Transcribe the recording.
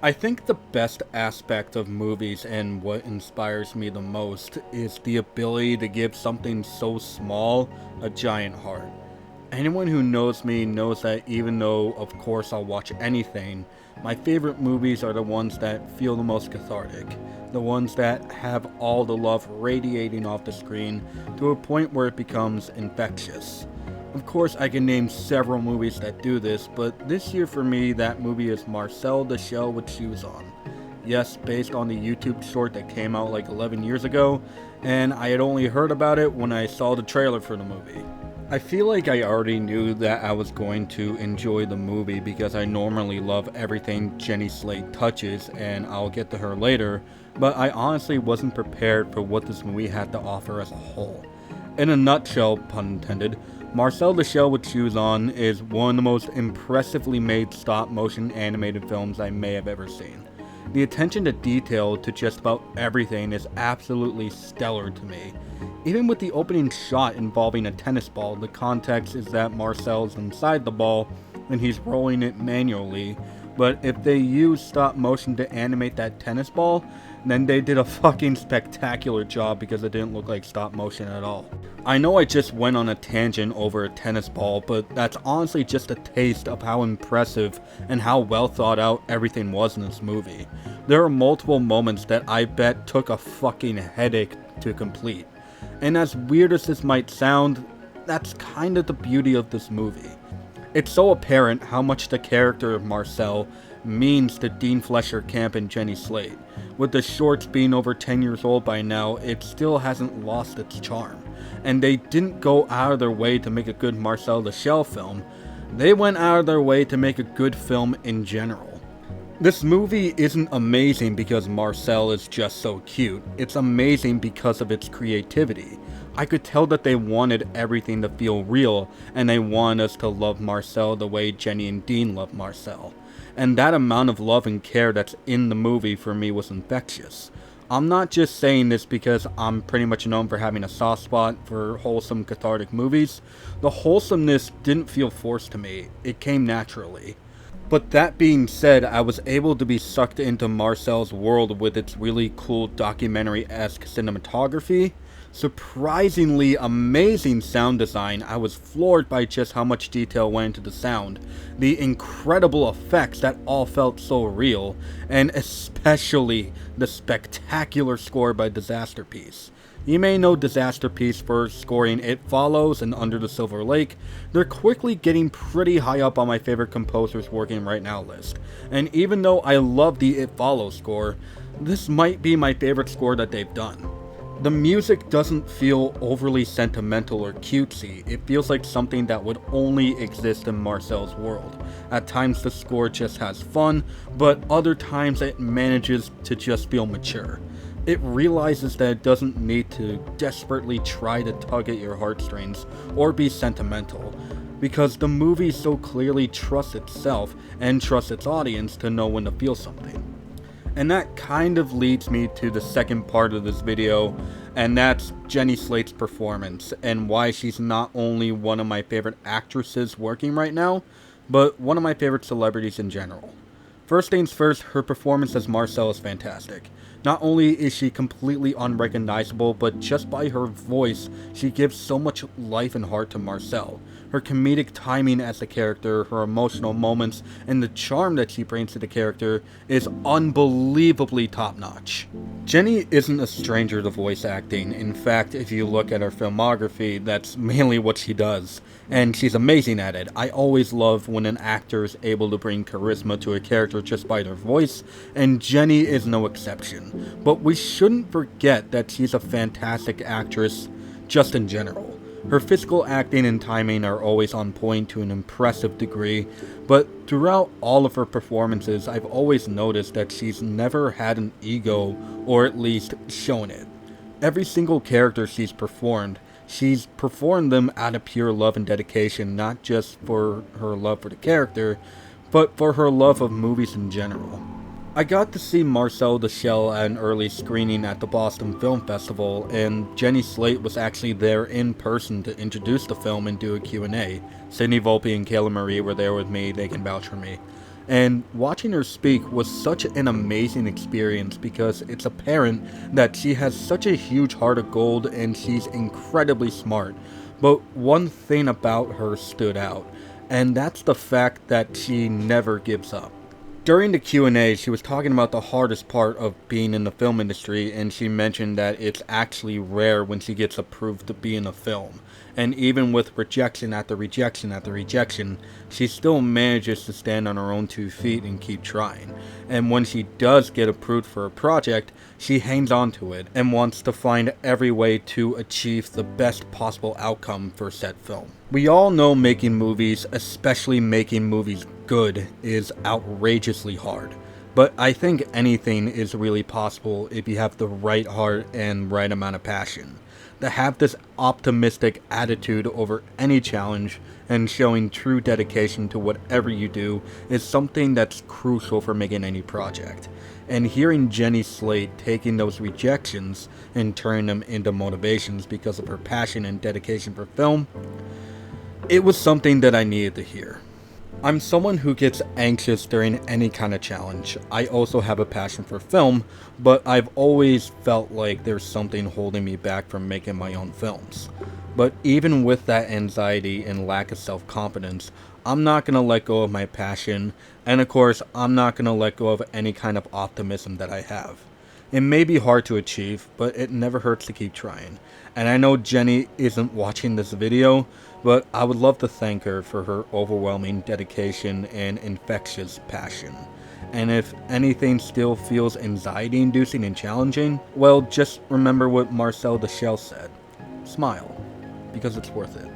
I think the best aspect of movies and what inspires me the most is the ability to give something so small a giant heart. Anyone who knows me knows that even though, of course, I'll watch anything, my favorite movies are the ones that feel the most cathartic. The ones that have all the love radiating off the screen to a point where it becomes infectious. Of course, I can name several movies that do this, but this year for me, that movie is Marcel the Shell with Shoes On. Yes, based on the YouTube short that came out like 11 years ago, and I had only heard about it when I saw the trailer for the movie. I feel like I already knew that I was going to enjoy the movie because I normally love everything Jenny Slate touches, and I'll get to her later, but I honestly wasn't prepared for what this movie had to offer as a whole. In a nutshell, pun intended, Marcel the Shell with Shoes On is one of the most impressively made stop motion animated films I may have ever seen. The attention to detail to just about everything is absolutely stellar to me. Even with the opening shot involving a tennis ball, the context is that Marcel's inside the ball and he's rolling it manually, but if they use stop motion to animate that tennis ball, then they did a fucking spectacular job because it didn't look like stop motion at all. I know I just went on a tangent over a tennis ball, but that's honestly just a taste of how impressive and how well thought out everything was in this movie. There are multiple moments that I bet took a fucking headache to complete. And as weird as this might sound, that's kind of the beauty of this movie. It's so apparent how much the character of Marcel means to Dean Fleischer Camp and Jenny Slate. With the shorts being over 10 years old by now, it still hasn't lost its charm. And they didn't go out of their way to make a good Marcel the Shell film, they went out of their way to make a good film in general. This movie isn't amazing because Marcel is just so cute, it's amazing because of its creativity. I could tell that they wanted everything to feel real, and they wanted us to love Marcel the way Jenny and Dean love Marcel. And that amount of love and care that's in the movie for me was infectious. I'm not just saying this because I'm pretty much known for having a soft spot for wholesome cathartic movies. The wholesomeness didn't feel forced to me, it came naturally. But that being said, I was able to be sucked into Marcel's world with its really cool documentary-esque cinematography, surprisingly amazing sound design. I was floored by just how much detail went into the sound, the incredible effects that all felt so real, and especially the spectacular score by Disasterpiece. You may know Disasterpiece for scoring It Follows and Under the Silver Lake. They're quickly getting pretty high up on my favorite composers working right now list. And even though I love the It Follows score, this might be my favorite score that they've done. The music doesn't feel overly sentimental or cutesy, it feels like something that would only exist in Marcel's world. At times the score just has fun, but other times it manages to just feel mature. It realizes that it doesn't need to desperately try to tug at your heartstrings or be sentimental, because the movie so clearly trusts itself and trusts its audience to know when to feel something. And that kind of leads me to the second part of this video, and that's Jenny Slate's performance, and why she's not only one of my favorite actresses working right now, but one of my favorite celebrities in general. First things first, her performance as Marcel is fantastic. Not only is she completely unrecognizable, but just by her voice, she gives so much life and heart to Marcel. Her comedic timing as the character, her emotional moments, and the charm that she brings to the character is unbelievably top-notch. Jenny isn't a stranger to voice acting. In fact, if you look at her filmography, that's mainly what she does. And she's amazing at it. I always love when an actor is able to bring charisma to a character just by their voice, and Jenny is no exception. But we shouldn't forget that she's a fantastic actress just in general. Her physical acting and timing are always on point to an impressive degree, but throughout all of her performances, I've always noticed that she's never had an ego, or at least shown it. Every single character she's performed them out of pure love and dedication, not just for her love for the character, but for her love of movies in general. I got to see Marcel the Shell at an early screening at the Boston Film Festival, and Jenny Slate was actually there in person to introduce the film and do a Q&A. Sydney Volpe and Kayla Marie were there with me, they can vouch for me. And watching her speak was such an amazing experience because it's apparent that she has such a huge heart of gold and she's incredibly smart. But one thing about her stood out, and that's the fact that she never gives up. During the Q&A, she was talking about the hardest part of being in the film industry, and she mentioned that it's actually rare when she gets approved to be in a film. And even with rejection after rejection after rejection, she still manages to stand on her own 2 feet and keep trying. And when she does get approved for a project, she hangs on to it and wants to find every way to achieve the best possible outcome for said film. We all know making movies, especially making movies good, is outrageously hard. But I think anything is really possible if you have the right heart and right amount of passion. To have this optimistic attitude over any challenge and showing true dedication to whatever you do is something that's crucial for making any project. And hearing Jenny Slate taking those rejections and turning them into motivations because of her passion and dedication for film, it was something that I needed to hear. I'm someone who gets anxious during any kind of challenge. I also have a passion for film, but I've always felt like there's something holding me back from making my own films. But even with that anxiety and lack of self-confidence, I'm not going to let go of my passion, and of course, I'm not going to let go of any kind of optimism that I have. It may be hard to achieve, but it never hurts to keep trying. And I know Jenny isn't watching this video, but I would love to thank her for her overwhelming dedication and infectious passion. And if anything still feels anxiety-inducing and challenging, well, just remember what Marcel the Shell said. Smile, because it's worth it.